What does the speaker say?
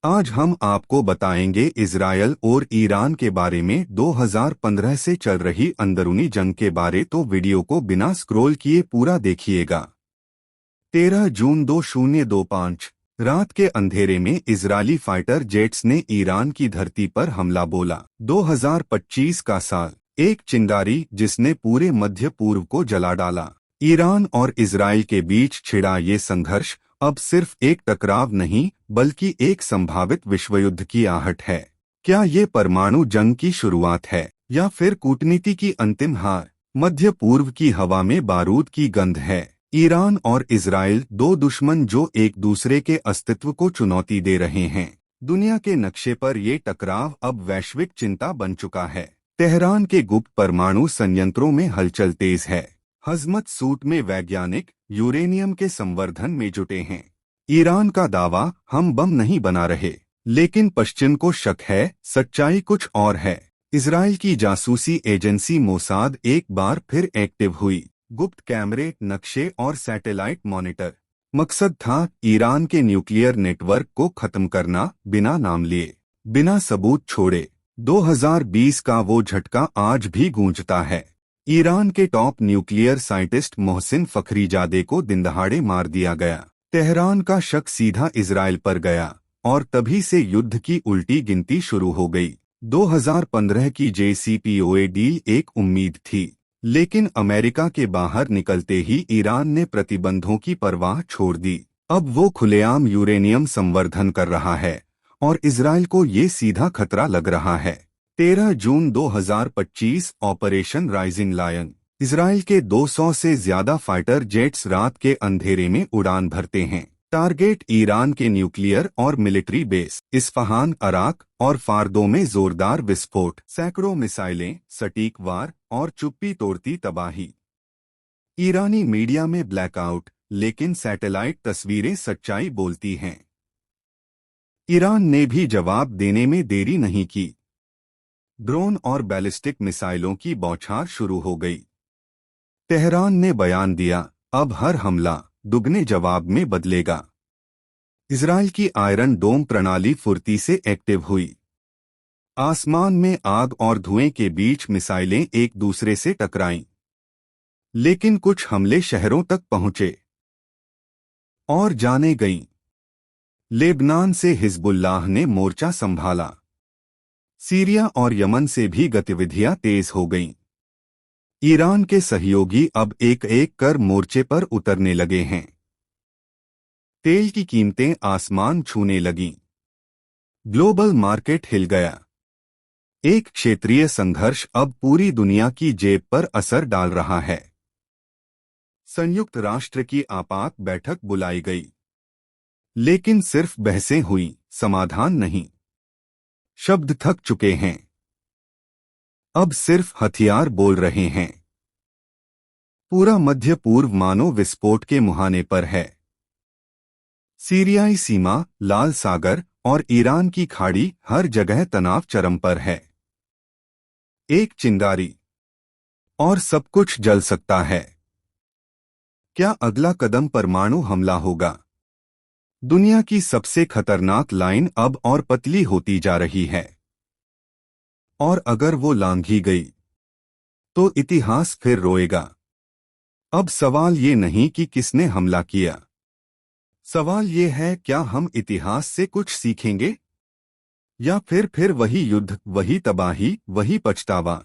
आज हम आपको बताएंगे इजरायल और ईरान के बारे में 2015 से चल रही अंदरूनी जंग के बारे। तो वीडियो को बिना स्क्रॉल किए पूरा देखिएगा। 13 जून 2025 रात के अंधेरे में इजरायली फाइटर जेट्स ने ईरान की धरती पर हमला बोला। 2025 का साल, एक चिंगारी जिसने पूरे मध्य पूर्व को जला डाला। ईरान और इजरायल के बीच छिड़ा ये संघर्ष अब सिर्फ एक टकराव नहीं बल्कि एक संभावित विश्वयुद्ध की आहट है। क्या ये परमाणु जंग की शुरुआत है या फिर कूटनीति की अंतिम हार? मध्य पूर्व की हवा में बारूद की गंध है। ईरान और इजरायल, दो दुश्मन जो एक दूसरे के अस्तित्व को चुनौती दे रहे हैं। दुनिया के नक्शे पर ये टकराव अब वैश्विक चिंता बन चुका है। तेहरान के गुप्त परमाणु संयंत्रों में हलचल तेज है। हजमत सूट में वैज्ञानिक यूरेनियम के संवर्धन में जुटे हैं। ईरान का दावा, हम बम नहीं बना रहे, लेकिन पश्चिम को शक है सच्चाई कुछ और है। इजरायल की जासूसी एजेंसी मोसाद एक बार फिर एक्टिव हुई। गुप्त कैमरे, नक्शे और सैटेलाइट मॉनिटर। मकसद था ईरान के न्यूक्लियर नेटवर्क को खत्म करना, बिना नाम लिए, बिना सबूत छोड़े। 2020 का वो झटका आज भी गूंजता है। ईरान के top nuclear scientist Mohsin Fakhrizadeh को दिनदहाड़े मार दिया गया। तेहरान का शक सीधा इजरायल पर गया और तभी से युद्ध की उल्टी गिनती शुरू हो गई। 2015 की JCPOA डील एक उम्मीद थी, लेकिन अमेरिका के बाहर निकलते ही ईरान ने प्रतिबंधों की परवाह छोड़ दी। अब वो खुलेआम यूरेनियम संवर्धन कर रहा है और इजरायल को ये सीधा खतरा लग रहा है। 13 जून 2025 ऑपरेशन राइजिंग लायन। इजरायल के 200 से ज्यादा फाइटर जेट्स रात के अंधेरे में उड़ान भरते हैं। टारगेट ईरान के न्यूक्लियर और मिलिट्री बेस। इस्फहान, अराक और फारदो में जोरदार विस्फोट, सैकड़ों मिसाइलें, सटीक वार और चुप्पी तोड़ती तबाही। ईरानी मीडिया में ब्लैकआउट, लेकिन सैटेलाइट तस्वीरें सच्चाई बोलती हैं। ईरान ने भी जवाब देने में देरी नहीं की। ड्रोन और बैलिस्टिक मिसाइलों की बौछार शुरू हो गई। तेहरान ने बयान दिया, अब हर हमला दुगने जवाब में बदलेगा। इजरायल की आयरन डोम प्रणाली फुर्ती से एक्टिव हुई। आसमान में आग और धुएं के बीच मिसाइलें एक दूसरे से टकराईं। लेकिन कुछ हमले शहरों तक पहुंचे और जाने गईं। लेबनान से हिजबुल्लाह ने मोर्चा संभाला। सीरिया और यमन से भी गतिविधियां तेज हो गईं। ईरान के सहयोगी अब एक एक कर मोर्चे पर उतरने लगे हैं। तेल की कीमतें आसमान छूने लगीं। ग्लोबल मार्केट हिल गया। एक क्षेत्रीय संघर्ष अब पूरी दुनिया की जेब पर असर डाल रहा है। संयुक्त राष्ट्र की आपात बैठक बुलाई गई, लेकिन सिर्फ बहसें हुई, समाधान नहीं। शब्द थक चुके हैं, अब सिर्फ हथियार बोल रहे हैं। पूरा मध्य पूर्व मानो विस्फोट के मुहाने पर है। सीरियाई सीमा, लाल सागर और ईरान की खाड़ी, हर जगह तनाव चरम पर है। एक चिंगारी और सब कुछ जल सकता है। क्या अगला कदम परमाणु हमला होगा? दुनिया की सबसे खतरनाक लाइन अब और पतली होती जा रही है। और अगर वो लांघी गई तो इतिहास फिर रोएगा। अब सवाल ये नहीं कि किसने हमला किया, सवाल ये है क्या हम इतिहास से कुछ सीखेंगे या फिर वही युद्ध, वही तबाही, वही पछतावा।